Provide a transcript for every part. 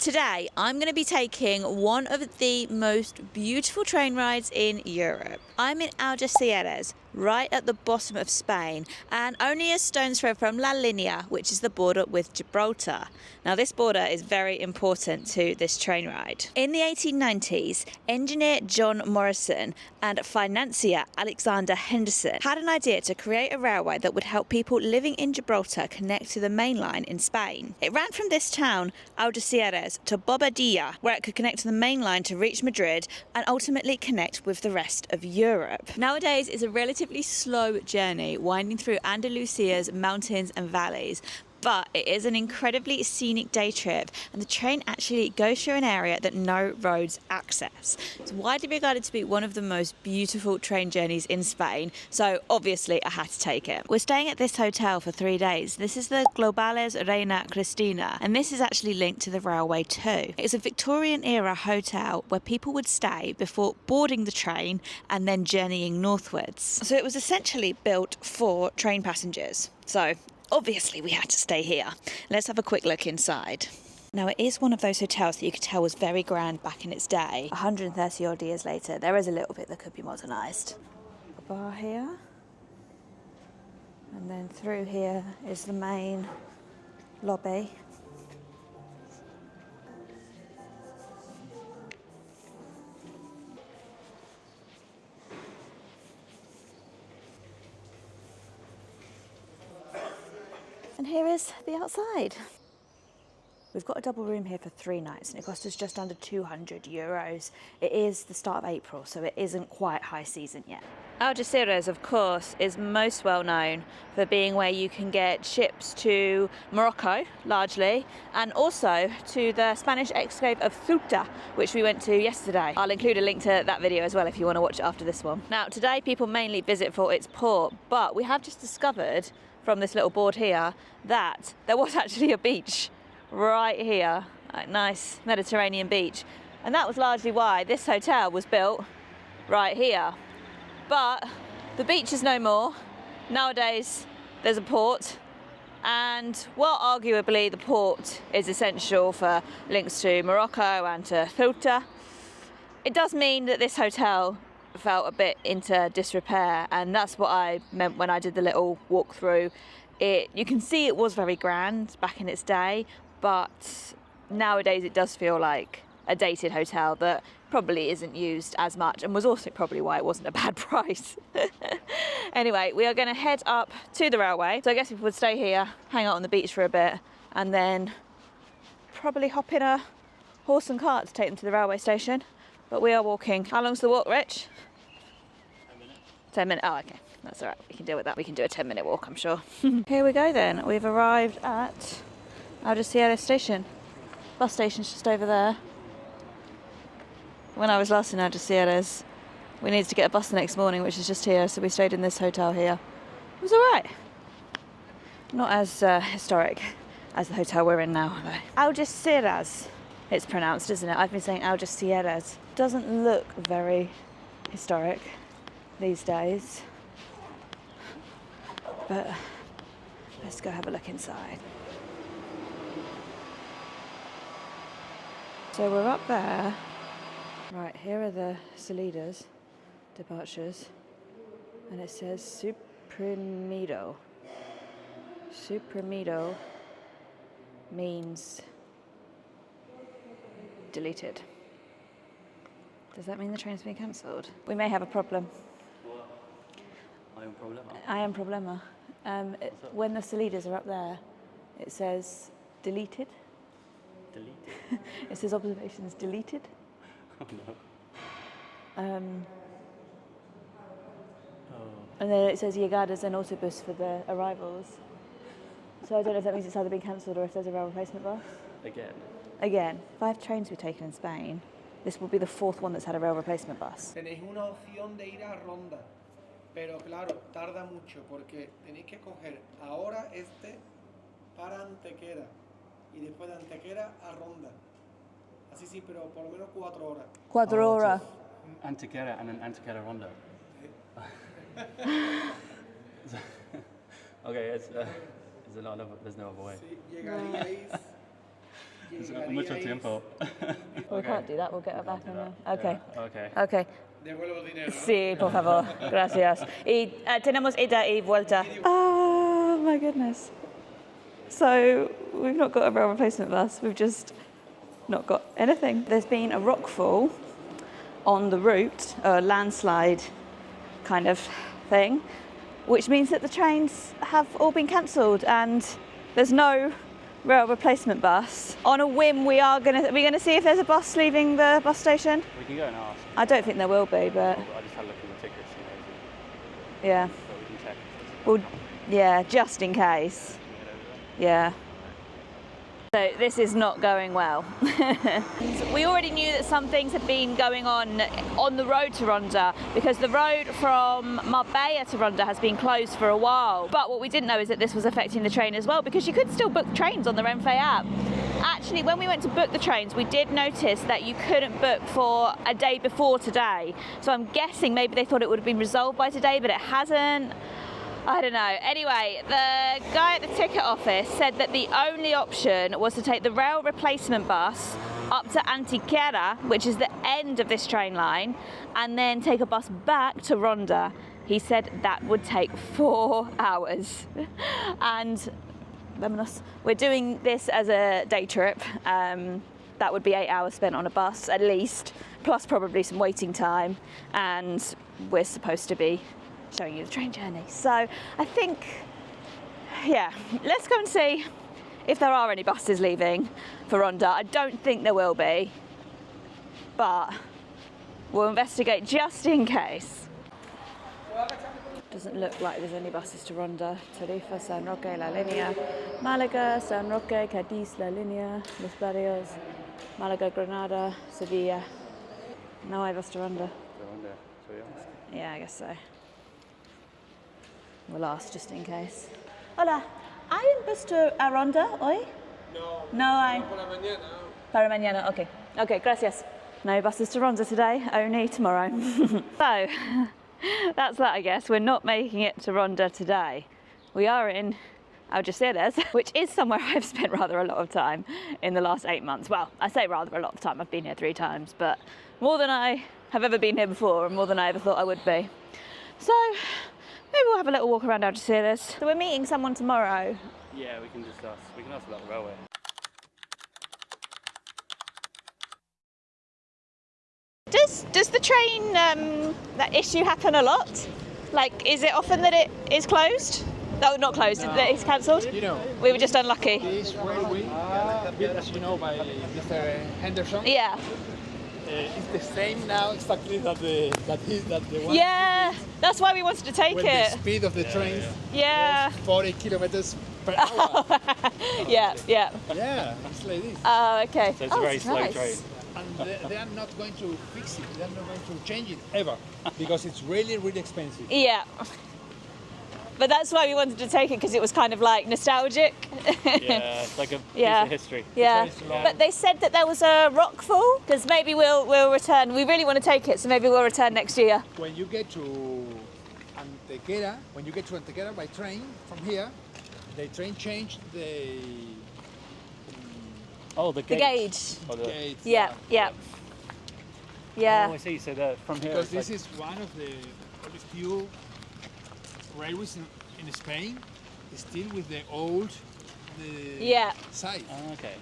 Today, I'm going to be taking one of the most beautiful train rides in Europe. I'm in Algeciras, right at the bottom of Spain, and only a stone's throw from La Linea, which is the border with Gibraltar. Now, this border is very important to this train ride. In the 1890s, engineer John Morrison and financier Alexander Henderson had an idea to create a railway that would help people living in Gibraltar connect to the main line in Spain. It ran from this town, Algeciras, to Bobadilla, where it could connect to the main line to reach Madrid and ultimately connect with the rest of Europe. Nowadays, it's a relatively slow journey winding through Andalusia's mountains and valleys, but it is an incredibly scenic day trip, and the train actually goes through an area that no roads access. It's widely regarded to be one of the most beautiful train journeys in Spain, so obviously I had to take it. We're staying at this hotel for 3 days. This is the Globales Reina Cristina, and this is actually linked to the railway too. It's a Victorian era hotel where people would stay before boarding the train and then journeying northwards. So it was essentially built for train passengers. So obviously we had to stay here. Let's have a quick look inside. Now, it is one of those hotels that you could tell was very grand back in its day. 130 odd years later, there is a little bit that could be modernised. A bar here. And then through here is the main lobby. And here is the outside. We've got a double room here for 3 nights and it cost us just under €200. It is the start of April, so it isn't quite high season yet. Algeciras, of course, is most well known for being where you can get ships to Morocco, largely, and also to the Spanish exclave of Ceuta, which we went to yesterday. I'll include a link to that video as well if you want to watch it after this one. Now, today people mainly visit for its port, but we have just discovered from this little board here that there was actually a beach right here, a nice Mediterranean beach, and that was largely why this hotel was built right here. But the beach is no more. Nowadays there's a port, and while arguably the port is essential for links to Morocco and to Ceuta, it does mean that this hotel felt a bit into disrepair, and that's what I meant when I did the little walk through. You can see it was very grand back in its day, but nowadays it does feel like a dated hotel that probably isn't used as much, and was also probably why it wasn't a bad price. Anyway, we are going to head up to the railway, so I guess we would stay here, hang out on the beach for a bit, and then probably hop in a horse and cart to take them to the railway station. But we are walking. How long's the walk, Rich? 10 minutes. 10 minutes. Oh, okay. That's all right. We can deal with that. We can do a 10-minute walk, I'm sure. Here we go then. We've arrived at Algeciras station. Bus station's just over there. When I was last in Algeciras, we needed to get a bus the next morning, which is just here, so we stayed in this hotel here. It was all right. Not as historic as the hotel we're in now, though. Algeciras, it's pronounced, isn't it? I've been saying Algeciras. Doesn't look very historic these days, but let's go have a look inside. So we're up there. Right, here are the salidas, departures, and it says suprimido. Suprimido means deleted. Does that mean the train's been cancelled? We may have a problem. What? I am problema. I am problema. When the salidas are up there, it says deleted. Deleted? It says observations deleted. Oh no. And then it says llegadas and autobus for the arrivals. So I don't know if that means it's either been cancelled or if there's a rail replacement bus. Again, 5 trains we've taken in Spain. This will be the 4th one that's had a rail replacement bus. Tenéis una opción de ir a Ronda, pero claro, tarda mucho porque tenéis que coger ahora para Antequera y después de Antequera a Ronda. Así sí, pero por lo menos 4 horas. 4 horas. Antequera and then Antequera Ronda. Okay, there's no other way. Sí, llegaríais Mucho tiempo. We can't do that, we'll get her back on there. Okay. Okay. Okay. Devuelvo el dinero. Sí, por favor. Gracias. Y tenemos ida y vuelta. Oh my goodness. So we've not got a rail replacement bus, we've just not got anything. There's been a rockfall on the route, a landslide kind of thing, which means that the trains have all been cancelled and there's no rail replacement bus. On a whim, we're gonna see if there's a bus leaving the bus station. We can go and ask. I don't think there will be, but I just had a look at the tickets, yeah. but we can check. Well, yeah, just in case. Yeah. So this is not going well. We already knew that some things had been going on the road to Ronda because the road from Marbella to Ronda has been closed for a while. But what we didn't know is that this was affecting the train as well because you could still book trains on the Renfe app. Actually, when we went to book the trains, we did notice that you couldn't book for a day before today. So I'm guessing maybe they thought it would have been resolved by today, but it hasn't. I don't know. Anyway, the guy at the ticket office said that the only option was to take the rail replacement bus up to Antequera, which is the end of this train line, and then take a bus back to Ronda. He said that would take 4 hours. And vámonos. We're doing this as a day trip. That would be 8 hours spent on a bus at least, plus probably some waiting time. And we're supposed to be showing you the train journey. So I think, yeah, let's go and see if there are any buses leaving for Ronda. I don't think there will be, but we'll investigate just in case. Doesn't look like there's any buses to Ronda. Tarifa, San Roque, La Línea, Málaga, San Roque, Cádiz, La Línea, Los Barrios, Málaga, Granada, Sevilla. No hay bus to Ronda. Shall we ask? Yeah, I guess so. We'll ask just in case. Hola, ¿hay un bus to Ronda hoy? No. No hay. Por la mañana. Para mañana, okay. Okay, gracias. No buses to Ronda today, only tomorrow. So, that's that, I guess. We're not making it to Ronda today. We are in Algeciras, which is somewhere I've spent rather a lot of time in the last 8 months. Well, I say rather a lot of time. I've been here 3 times, but more than I have ever been here before and more than I ever thought I would be. So, maybe we'll have a little walk around Algeciras. So we're meeting someone tomorrow. Yeah, we can just ask. We can ask about the railway. Does the train that issue happen a lot? Like, is it often that it is closed? No, not closed. No. That it's cancelled. You know, We were just unlucky. this railway, built, as you know, by Mr. Henderson, Yeah. it's the same now exactly that the one. Yeah. That's why we wanted to take When the it. speed of the train Yeah. was 40 kilometers per hour. Yeah. Yeah. Yeah, it's like this. Oh, okay. So it's a very it's slow nice. train. And they are not going to fix it. They are not going to change it ever because it's really, really expensive. Yeah. But that's why we wanted to take it because it was kind of like nostalgic. Yeah, it's like a Yeah. piece of history. Yeah. It's very slow. But they said that there was a rockfall because maybe we'll return. We really want to take it, so maybe we'll return next year. When you get to Antequera by train from here, the train changed the Oh, the The gauge. gauge. Oh, the- gauge. Yeah. Yeah. Yeah. Oh, I see. So that from here. Because it's this is one of the few railways in Spain still with the old Yeah. size. Oh, okay.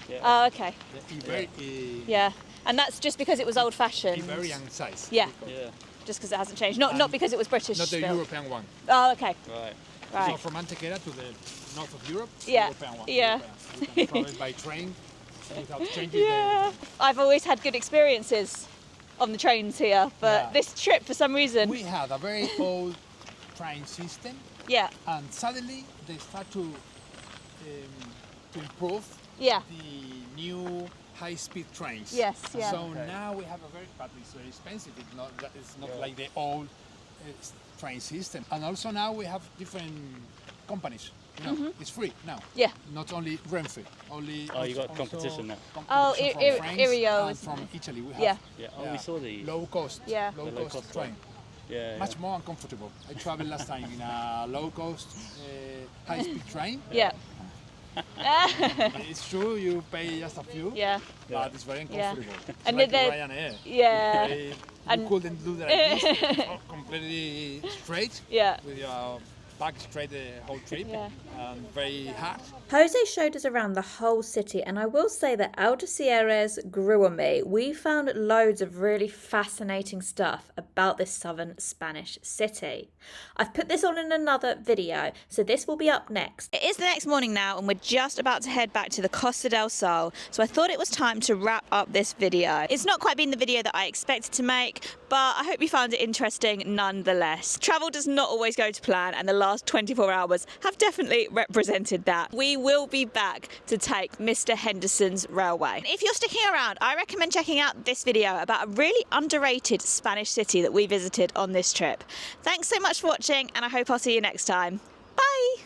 Yeah. Oh, okay. The Yeah. And that's just because it was old-fashioned. Iberian size. Yeah. yeah. Just because it hasn't changed. Not because it was British. Not the built. European one. Oh, okay. Right. So Right. from Antequera to the north of Europe, Yeah. European one. Yeah. European. You can travel by train without changing Yeah. I've always had good experiences on the trains here, but Yeah. this trip, for some reason, We had a very old train system, yeah, and suddenly they start to improve yeah, the new high-speed trains. Yes, yeah. So Okay. now we have a but it's very expensive. It's not Yeah. like the old train system. And also now we have different companies. You know, it's free now. yeah. Not only Renfe, only. Oh, you got also competition now. Oh, competition from Ir- France Irio and is- from Italy. We have. Yeah. Yeah. Oh, we saw the. low cost. Yeah. Low The low cost cost train. one. Yeah. Much more uncomfortable. I traveled last time in a low cost high speed train. Yeah. It's true, you pay just a few, Yeah. but it's very Yeah. uncomfortable. It's And like then- Ryanair. Yeah. You And- couldn't do that like this, completely straight, Yeah. with your back straight the whole trip, Yeah. and very hard. Jose showed us around the whole city, and I will say that Algeciras grew on me. We found loads of really fascinating stuff about this southern Spanish city. I've put this on in another video, so this will be up next. It is the next morning now, and we're just about to head back to the Costa del Sol, so I thought it was time to wrap up this video. It's not quite been the video that I expected to make, but I hope you found it interesting nonetheless. Travel does not always go to plan, and the last 24 hours have definitely represented that. We will be back to take Mr. Henderson's railway. If you're sticking around, I recommend checking out this video about a really underrated Spanish city that we visited on this trip. Thanks so much for watching, and I hope I'll see you next time. Bye!